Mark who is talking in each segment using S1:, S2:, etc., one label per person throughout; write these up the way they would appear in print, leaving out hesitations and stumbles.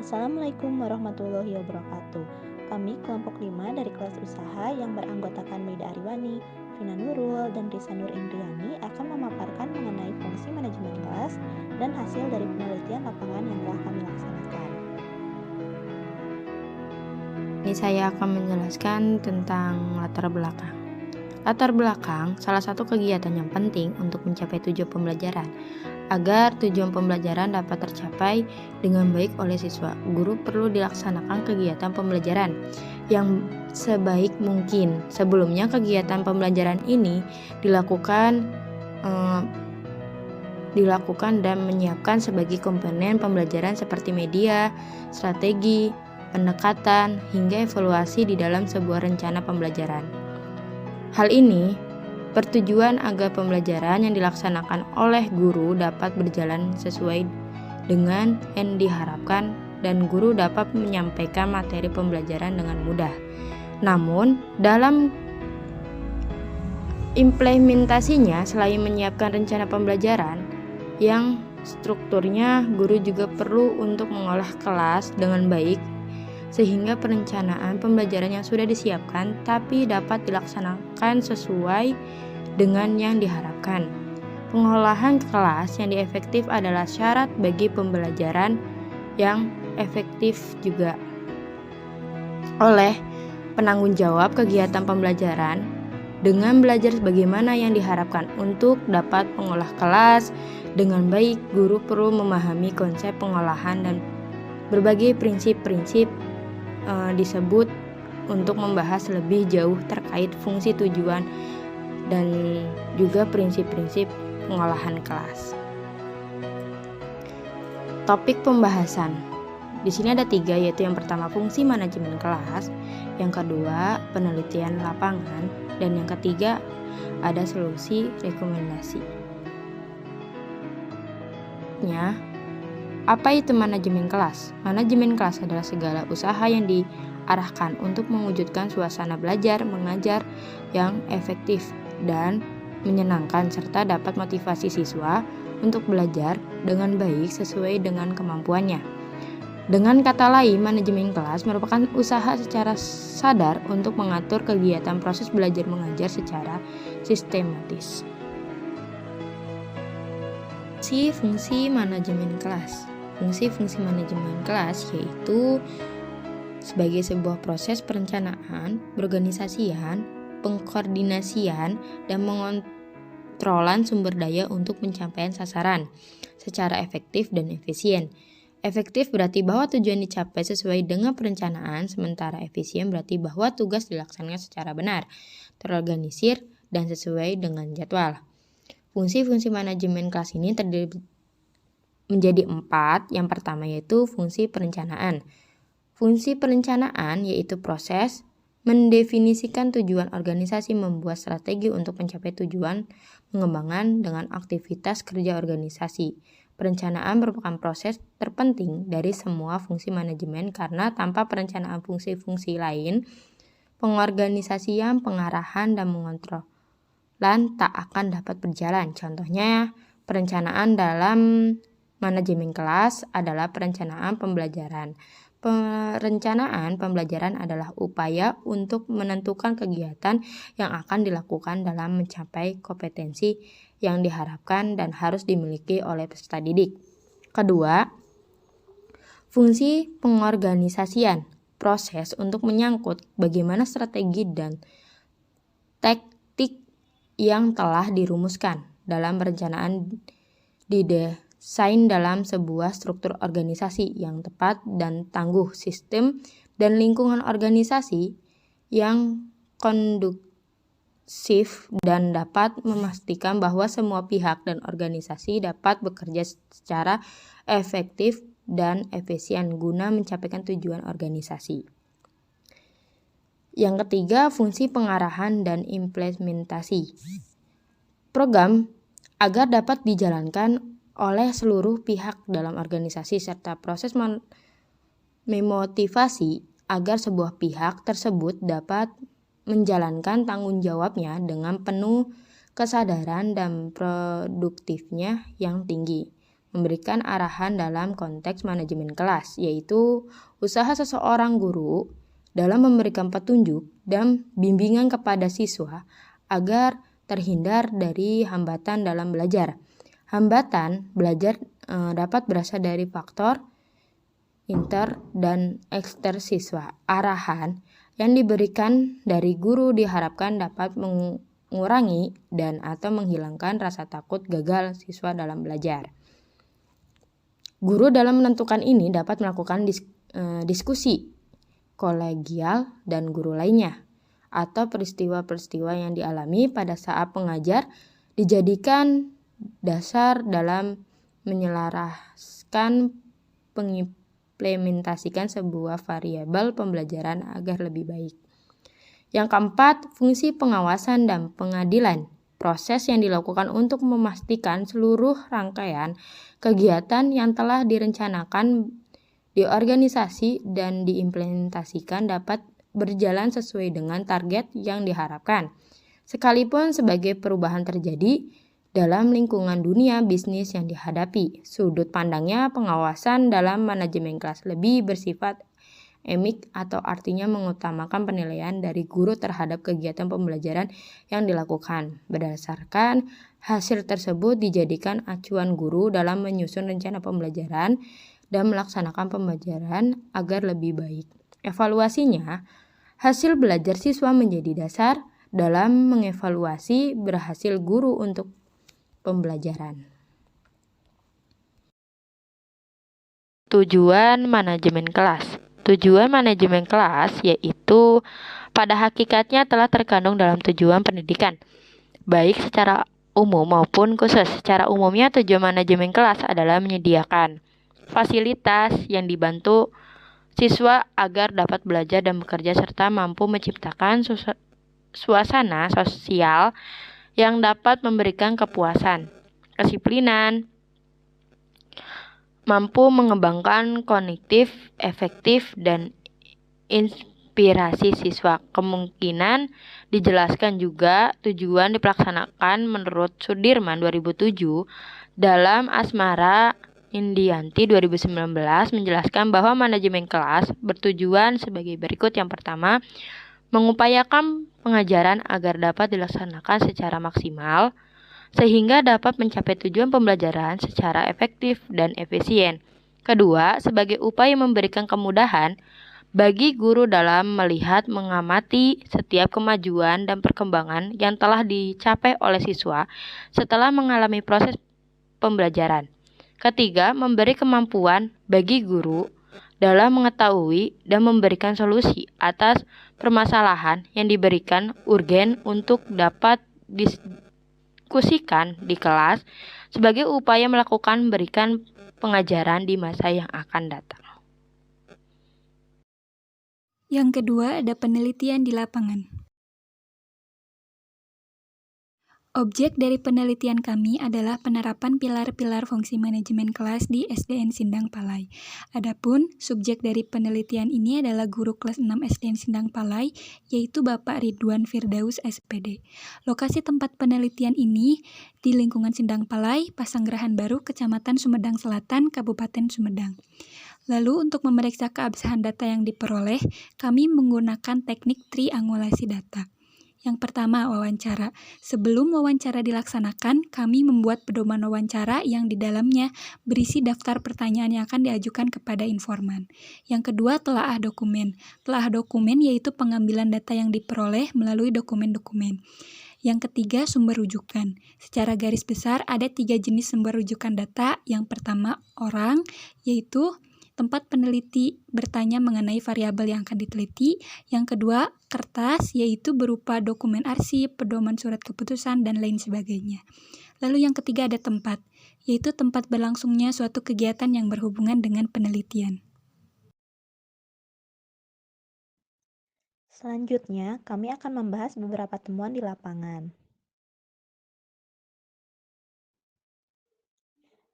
S1: Assalamualaikum warahmatullahi wabarakatuh. Kami kelompok 5 dari kelas usaha yang beranggotakan Maida Ariwani, Vina Nurul, dan Risa Nur Indriani akan memaparkan mengenai fungsi manajemen kelas dan hasil dari penelitian lapangan yang telah kami laksanakan.
S2: Ini saya akan menjelaskan tentang latar belakang. Latar belakang salah satu kegiatan yang penting untuk mencapai tujuan pembelajaran. Agar tujuan pembelajaran dapat tercapai dengan baik oleh siswa, guru perlu dilaksanakan kegiatan pembelajaran yang sebaik mungkin. Sebelumnya kegiatan pembelajaran ini dilakukan dan menyiapkan sebagai komponen pembelajaran seperti media, strategi, pendekatan, hingga evaluasi di dalam sebuah rencana pembelajaran. Hal ini bertujuan agar pembelajaran yang dilaksanakan oleh guru dapat berjalan sesuai dengan yang diharapkan dan guru dapat menyampaikan materi pembelajaran dengan mudah. Namun, dalam implementasinya, selain menyiapkan rencana pembelajaran yang strukturnya, guru juga perlu untuk mengolah kelas dengan baik sehingga perencanaan pembelajaran yang sudah disiapkan tapi dapat dilaksanakan sesuai dengan yang diharapkan. Pengolahan kelas yang efektif adalah syarat bagi pembelajaran yang efektif juga. Oleh penanggung jawab kegiatan pembelajaran dengan belajar sebagaimana yang diharapkan untuk dapat mengolah kelas dengan baik, guru perlu memahami konsep pengolahan dan berbagai prinsip-prinsip disebut untuk membahas lebih jauh terkait fungsi, tujuan, dan juga prinsip-prinsip pengolahan kelas. Topik pembahasan di sini ada 3, yaitu yang pertama fungsi manajemen kelas, yang kedua penelitian lapangan, dan yang ketiga ada solusi rekomendasi. Apa itu manajemen kelas? Manajemen kelas adalah segala usaha yang diarahkan untuk mewujudkan suasana belajar mengajar yang efektif dan menyenangkan serta dapat motivasi siswa untuk belajar dengan baik sesuai dengan kemampuannya. Dengan kata lain, manajemen kelas merupakan usaha secara sadar untuk mengatur kegiatan proses belajar mengajar secara sistematis. Fungsi manajemen kelas. Fungsi manajemen kelas yaitu sebagai sebuah proses perencanaan, berorganisasian, pengkoordinasian, dan mengontrolan sumber daya untuk pencapaian sasaran secara efektif dan efisien. Efektif berarti bahwa tujuan dicapai sesuai dengan perencanaan, sementara efisien berarti bahwa tugas dilaksanakan secara benar, terorganisir, dan sesuai dengan jadwal. Fungsi-fungsi manajemen kelas ini terdiri menjadi 4. Yang pertama yaitu fungsi perencanaan. Fungsi perencanaan yaitu proses mendefinisikan tujuan organisasi, membuat strategi untuk mencapai tujuan, mengembangkan dengan aktivitas kerja organisasi. Perencanaan merupakan proses terpenting dari semua fungsi manajemen karena tanpa perencanaan fungsi-fungsi lain, pengorganisasian, pengarahan, dan mengontrolan tak akan dapat berjalan. Contohnya, perencanaan dalam manajemen kelas adalah perencanaan pembelajaran. Perencanaan pembelajaran adalah upaya untuk menentukan kegiatan yang akan dilakukan dalam mencapai kompetensi yang diharapkan dan harus dimiliki oleh peserta didik. Kedua, fungsi pengorganisasian, proses untuk menyangkut bagaimana strategi dan taktik yang telah dirumuskan dalam perencanaan desain dalam sebuah struktur organisasi yang tepat dan tangguh, sistem dan lingkungan organisasi yang kondusif dan dapat memastikan bahwa semua pihak dan organisasi dapat bekerja secara efektif dan efisien guna mencapai tujuan organisasi. Yang ketiga, fungsi pengarahan dan implementasi. Program agar dapat dijalankan oleh seluruh pihak dalam organisasi serta proses memotivasi agar sebuah pihak tersebut dapat menjalankan tanggung jawabnya dengan penuh kesadaran dan produktifnya yang tinggi. memberikan arahan dalam konteks manajemen kelas, yaitu usaha seseorang guru dalam memberikan petunjuk dan bimbingan kepada siswa agar terhindar dari hambatan dalam belajar. Hambatan belajar dapat berasal dari faktor inter dan ekster siswa. Arahan yang diberikan dari guru diharapkan dapat mengurangi dan atau menghilangkan rasa takut gagal siswa dalam belajar. Guru dalam menentukan ini dapat melakukan diskusi kolegial dan guru lainnya, atau peristiwa-peristiwa yang dialami pada saat pengajar dijadikan dasar dalam menyelaraskan mengimplementasikan sebuah variabel pembelajaran agar lebih baik. Yang keempat, fungsi pengawasan dan pengadilan. Proses yang dilakukan untuk memastikan seluruh rangkaian kegiatan yang telah direncanakan di organisasi dan diimplementasikan dapat berjalan sesuai dengan target yang diharapkan. Sekalipun sebagai perubahan terjadi dalam lingkungan dunia bisnis yang dihadapi, sudut pandangnya pengawasan dalam manajemen kelas lebih bersifat emik atau artinya mengutamakan penilaian dari guru terhadap kegiatan pembelajaran yang dilakukan. Berdasarkan hasil tersebut dijadikan acuan guru dalam menyusun rencana pembelajaran dan melaksanakan pembelajaran agar lebih baik. Evaluasinya, hasil belajar siswa menjadi dasar dalam mengevaluasi berhasil guru untuk pembelajaran. Tujuan manajemen kelas. Tujuan manajemen kelas yaitu pada hakikatnya telah terkandung dalam tujuan pendidikan, baik secara umum maupun khusus. Secara umumnya tujuan manajemen kelas adalah menyediakan fasilitas yang dibantu siswa agar dapat belajar dan bekerja serta mampu menciptakan suasana sosial yang dapat memberikan kepuasan, kedisiplinan, mampu mengembangkan kognitif, efektif, dan inspirasi siswa. Kemungkinan dijelaskan juga tujuan dipelaksanakan menurut Sudirman 2007 dalam Asmara Indianti 2019 menjelaskan bahwa manajemen kelas bertujuan sebagai berikut. Yang pertama, mengupayakan pengajaran agar dapat dilaksanakan secara maksimal sehingga dapat mencapai tujuan pembelajaran secara efektif dan efisien. Kedua, sebagai upaya memberikan kemudahan bagi guru dalam melihat mengamati setiap kemajuan dan perkembangan yang telah dicapai oleh siswa setelah mengalami proses pembelajaran. Ketiga, memberi kemampuan bagi guru dalam mengetahui dan memberikan solusi atas permasalahan yang diberikan urgen untuk dapat diskusikan di kelas sebagai upaya melakukan berikan pengajaran di masa yang akan datang.
S3: Yang kedua, ada penelitian di lapangan. Objek dari penelitian kami adalah penerapan pilar-pilar fungsi manajemen kelas di SDN Sindang Palai. Adapun subjek dari penelitian ini adalah guru kelas 6 SDN Sindang Palai, yaitu Bapak Ridwan Firdaus SPD. Lokasi tempat penelitian ini di lingkungan Sindang Palai, Pasanggerahan Baru, Kecamatan Sumedang Selatan, Kabupaten Sumedang. Lalu untuk memeriksa keabsahan data yang diperoleh, kami menggunakan teknik triangulasi data. Yang pertama, wawancara. Sebelum wawancara dilaksanakan, kami membuat pedoman wawancara yang di dalamnya berisi daftar pertanyaan yang akan diajukan kepada informan. Yang kedua, telaah dokumen. Telaah dokumen yaitu pengambilan data yang diperoleh melalui dokumen-dokumen. Yang ketiga, sumber rujukan. Secara garis besar, ada 3 jenis sumber rujukan data. Yang pertama, orang, yaitu tempat peneliti bertanya mengenai variabel yang akan diteliti. Yang kedua, kertas, yaitu berupa dokumen arsip, pedoman surat keputusan, dan lain sebagainya. Lalu yang ketiga ada tempat, yaitu tempat berlangsungnya suatu kegiatan yang berhubungan dengan penelitian.
S1: Selanjutnya, kami akan membahas beberapa temuan di lapangan.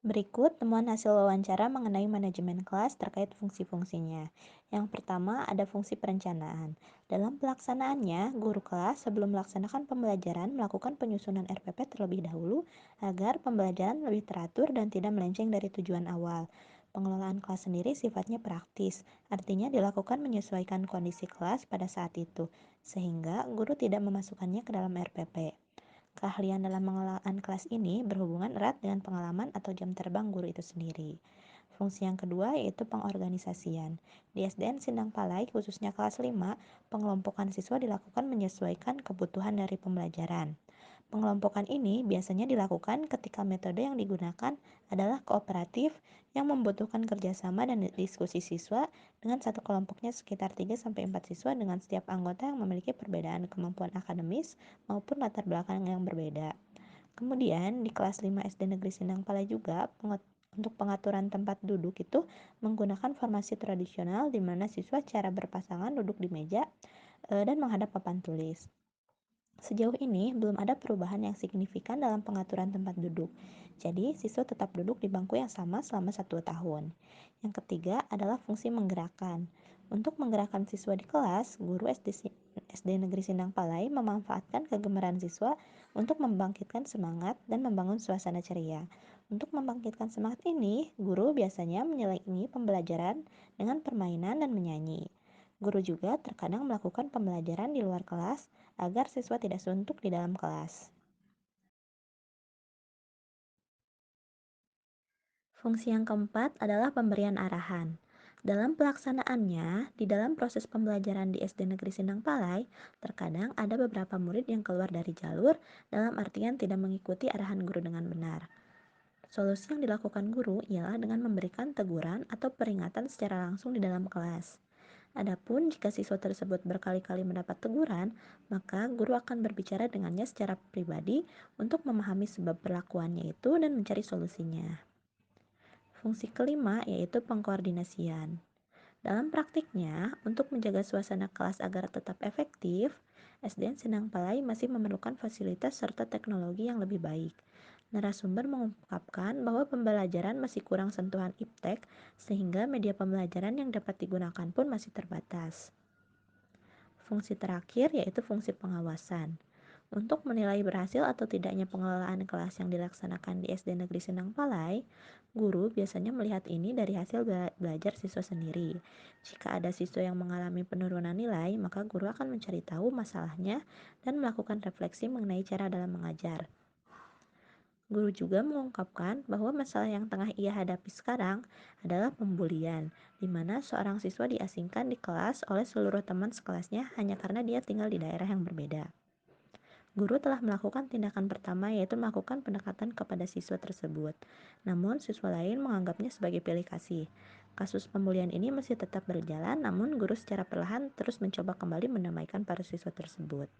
S1: Berikut temuan hasil wawancara mengenai manajemen kelas terkait fungsi-fungsinya. Yang pertama, ada fungsi perencanaan. Dalam pelaksanaannya, guru kelas sebelum melaksanakan pembelajaran melakukan penyusunan RPP terlebih dahulu agar pembelajaran lebih teratur dan tidak melenceng dari tujuan awal. Pengelolaan kelas sendiri sifatnya praktis, artinya dilakukan menyesuaikan kondisi kelas pada saat itu, sehingga guru tidak memasukkannya ke dalam RPP. Keahlian dalam mengelolaan kelas ini berhubungan erat dengan pengalaman atau jam terbang guru itu sendiri. Fungsi yang kedua yaitu pengorganisasian. Di SDN Sindang Palai, khususnya kelas 5, pengelompokan siswa dilakukan menyesuaikan kebutuhan dari pembelajaran. Pengelompokan ini biasanya dilakukan ketika metode yang digunakan adalah kooperatif yang membutuhkan kerjasama dan diskusi siswa dengan satu kelompoknya sekitar 3-4 siswa dengan setiap anggota yang memiliki perbedaan kemampuan akademis maupun latar belakang yang berbeda. Kemudian di kelas 5 SD Negeri Sindang Palai juga untuk pengaturan tempat duduk itu menggunakan formasi tradisional di mana siswa secara berpasangan duduk di meja dan menghadap papan tulis. Sejauh ini, belum ada perubahan yang signifikan dalam pengaturan tempat duduk. Jadi, siswa tetap duduk di bangku yang sama selama 1 tahun. Yang ketiga adalah fungsi menggerakkan. Untuk menggerakkan siswa di kelas, guru SD Negeri Sindang Palai memanfaatkan kegemaran siswa untuk membangkitkan semangat dan membangun suasana ceria. Untuk membangkitkan semangat ini, guru biasanya menyelingi pembelajaran dengan permainan dan menyanyi. Guru juga terkadang melakukan pembelajaran di luar kelas agar siswa tidak suntuk di dalam kelas. Fungsi yang keempat adalah pemberian arahan. Dalam pelaksanaannya, di dalam proses pembelajaran di SD Negeri Sindang Palai, terkadang ada beberapa murid yang keluar dari jalur dalam artian tidak mengikuti arahan guru dengan benar. Solusi yang dilakukan guru ialah dengan memberikan teguran atau peringatan secara langsung di dalam kelas. Adapun jika siswa tersebut berkali-kali mendapat teguran, maka guru akan berbicara dengannya secara pribadi untuk memahami sebab perlakuannya itu dan mencari solusinya. Fungsi kelima yaitu pengkoordinasian. Dalam praktiknya, untuk menjaga suasana kelas agar tetap efektif, SDN Sindang Palai masih memerlukan fasilitas serta teknologi yang lebih baik. Narasumber mengungkapkan bahwa pembelajaran masih kurang sentuhan iptek, sehingga media pembelajaran yang dapat digunakan pun masih terbatas. Fungsi terakhir yaitu fungsi pengawasan. Untuk menilai berhasil atau tidaknya pengelolaan kelas yang dilaksanakan di SD Negeri Sindang Palai, guru biasanya melihat ini dari hasil belajar siswa sendiri. Jika ada siswa yang mengalami penurunan nilai, maka guru akan mencari tahu masalahnya dan melakukan refleksi mengenai cara dalam mengajar. Guru juga mengungkapkan bahwa masalah yang tengah ia hadapi sekarang adalah pembulian, di mana seorang siswa diasingkan di kelas oleh seluruh teman sekelasnya hanya karena dia tinggal di daerah yang berbeda. Guru telah melakukan tindakan pertama yaitu melakukan pendekatan kepada siswa tersebut. Namun siswa lain menganggapnya sebagai pilih kasih. Kasus pembulian ini masih tetap berjalan, namun guru secara perlahan terus mencoba kembali mendamaikan para siswa tersebut.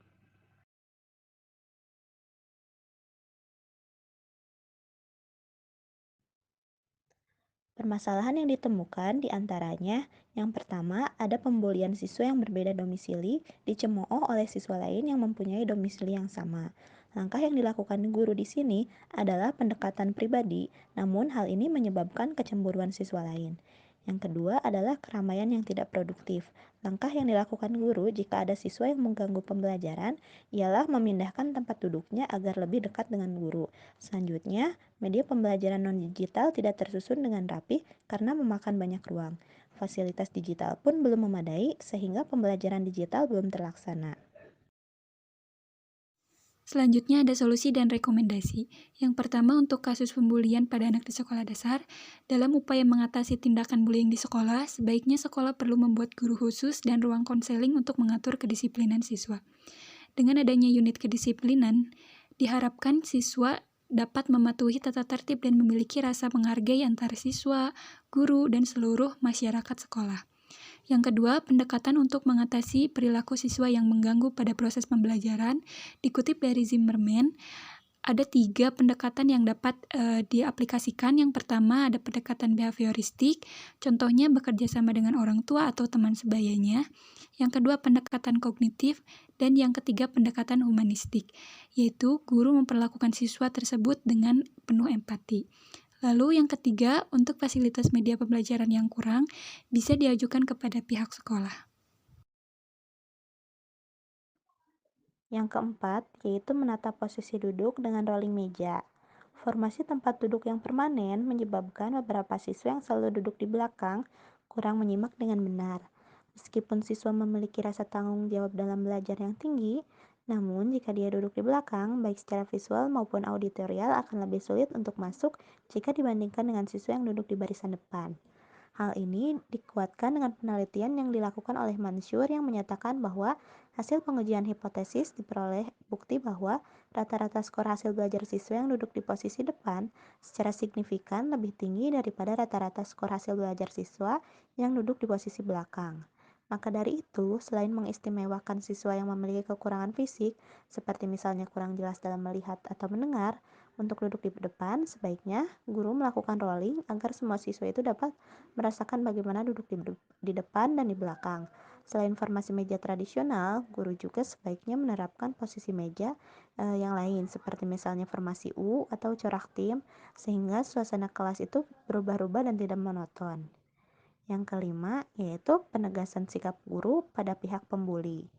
S1: Permasalahan yang ditemukan diantaranya, yang pertama ada pembulian siswa yang berbeda domisili dicemooh oleh siswa lain yang mempunyai domisili yang sama. Langkah yang dilakukan guru di sini adalah pendekatan pribadi, namun hal ini menyebabkan kecemburuan siswa lain. Yang kedua adalah keramaian yang tidak produktif. Langkah yang dilakukan guru jika ada siswa yang mengganggu pembelajaran ialah memindahkan tempat duduknya agar lebih dekat dengan guru. Selanjutnya, media pembelajaran non-digital tidak tersusun dengan rapi karena memakan banyak ruang. Fasilitas digital pun belum memadai sehingga pembelajaran digital belum terlaksana.
S3: Selanjutnya ada solusi dan rekomendasi. Yang pertama untuk kasus pembulian pada anak di sekolah dasar, dalam upaya mengatasi tindakan bullying di sekolah, sebaiknya sekolah perlu membuat guru khusus dan ruang konseling untuk mengatur kedisiplinan siswa. Dengan adanya unit kedisiplinan, diharapkan siswa dapat mematuhi tata tertib dan memiliki rasa menghargai antara siswa, guru, dan seluruh masyarakat sekolah. Yang kedua, pendekatan untuk mengatasi perilaku siswa yang mengganggu pada proses pembelajaran. Dikutip dari Zimmerman, ada 3 pendekatan yang dapat diaplikasikan. Yang pertama ada pendekatan behavioristik, contohnya bekerja sama dengan orang tua atau teman sebayanya. Yang kedua pendekatan kognitif, dan yang ketiga pendekatan humanistik, yaitu guru memperlakukan siswa tersebut dengan penuh empati. Lalu yang ketiga, untuk fasilitas media pembelajaran yang kurang, bisa diajukan kepada pihak sekolah.
S1: Yang keempat, yaitu menata posisi duduk dengan rolling meja. Formasi tempat duduk yang permanen menyebabkan beberapa siswa yang selalu duduk di belakang kurang menyimak dengan benar. Meskipun siswa memiliki rasa tanggung jawab dalam belajar yang tinggi, namun jika dia duduk di belakang, baik secara visual maupun auditorial akan lebih sulit untuk masuk jika dibandingkan dengan siswa yang duduk di barisan depan. Hal ini dikuatkan dengan penelitian yang dilakukan oleh Mansur yang menyatakan bahwa hasil pengujian hipotesis diperoleh bukti bahwa rata-rata skor hasil belajar siswa yang duduk di posisi depan secara signifikan lebih tinggi daripada rata-rata skor hasil belajar siswa yang duduk di posisi belakang. Maka dari itu, selain mengistimewakan siswa yang memiliki kekurangan fisik, seperti misalnya kurang jelas dalam melihat atau mendengar, untuk duduk di depan, sebaiknya guru melakukan rolling agar semua siswa itu dapat merasakan bagaimana duduk di depan dan di belakang. Selain formasi meja tradisional, guru juga sebaiknya menerapkan posisi meja yang lain, seperti misalnya formasi U atau corak tim, sehingga suasana kelas itu berubah-ubah dan tidak monoton. Yang kelima, yaitu penegasan sikap guru pada pihak pembuli.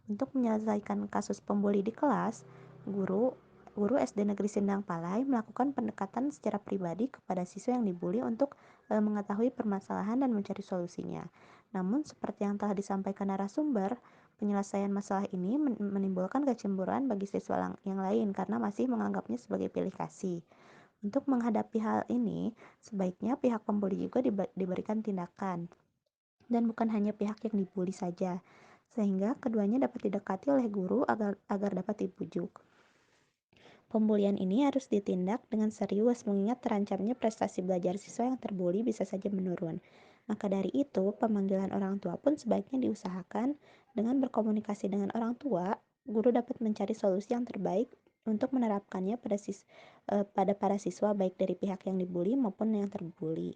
S1: Untuk menyelesaikan kasus pembuli di kelas, guru guru SD Negeri Sindang Palai melakukan pendekatan secara pribadi kepada siswa yang dibully untuk mengetahui permasalahan dan mencari solusinya. Namun, seperti yang telah disampaikan narasumber, penyelesaian masalah ini menimbulkan kecemburuan bagi siswa yang lain karena masih menganggapnya sebagai pilih kasih. Untuk menghadapi hal ini, sebaiknya pihak pembuli juga diberikan tindakan dan bukan hanya pihak yang dibully saja, sehingga keduanya dapat didekati oleh guru agar dapat dibujuk. Pembulian ini harus ditindak dengan serius mengingat terancamnya prestasi belajar siswa yang terbuli bisa saja menurun. Maka dari itu, pemanggilan orang tua pun sebaiknya diusahakan. Dengan berkomunikasi dengan orang tua, guru dapat mencari solusi yang terbaik untuk menerapkannya pada para siswa baik dari pihak yang dibully maupun yang terbuli.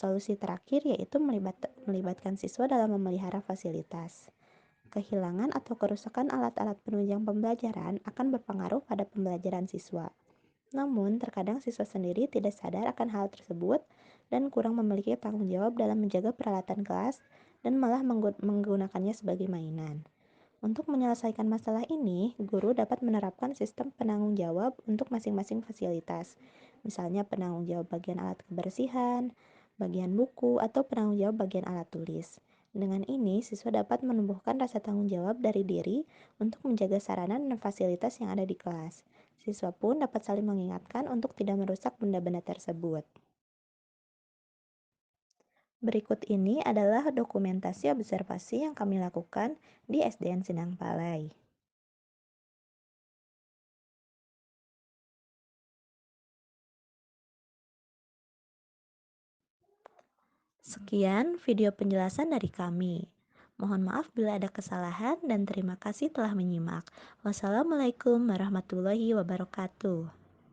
S1: Solusi terakhir yaitu melibatkan siswa dalam memelihara fasilitas. Kehilangan atau kerusakan alat-alat penunjang pembelajaran akan berpengaruh pada pembelajaran siswa. Namun, terkadang siswa sendiri tidak sadar akan hal tersebut dan kurang memiliki tanggung jawab dalam menjaga peralatan kelas dan malah menggunakannya sebagai mainan. Untuk menyelesaikan masalah ini, guru dapat menerapkan sistem penanggung jawab untuk masing-masing fasilitas. Misalnya penanggung jawab bagian alat kebersihan, bagian buku, atau penanggung jawab bagian alat tulis. Dengan ini, siswa dapat menumbuhkan rasa tanggung jawab dari diri untuk menjaga sarana dan fasilitas yang ada di kelas. Siswa pun dapat saling mengingatkan untuk tidak merusak benda-benda tersebut. Berikut ini adalah dokumentasi observasi yang kami lakukan di SDN Sindang Palai. Sekian video penjelasan dari kami. Mohon maaf bila ada kesalahan dan terima kasih telah menyimak. Wassalamualaikum warahmatullahi wabarakatuh.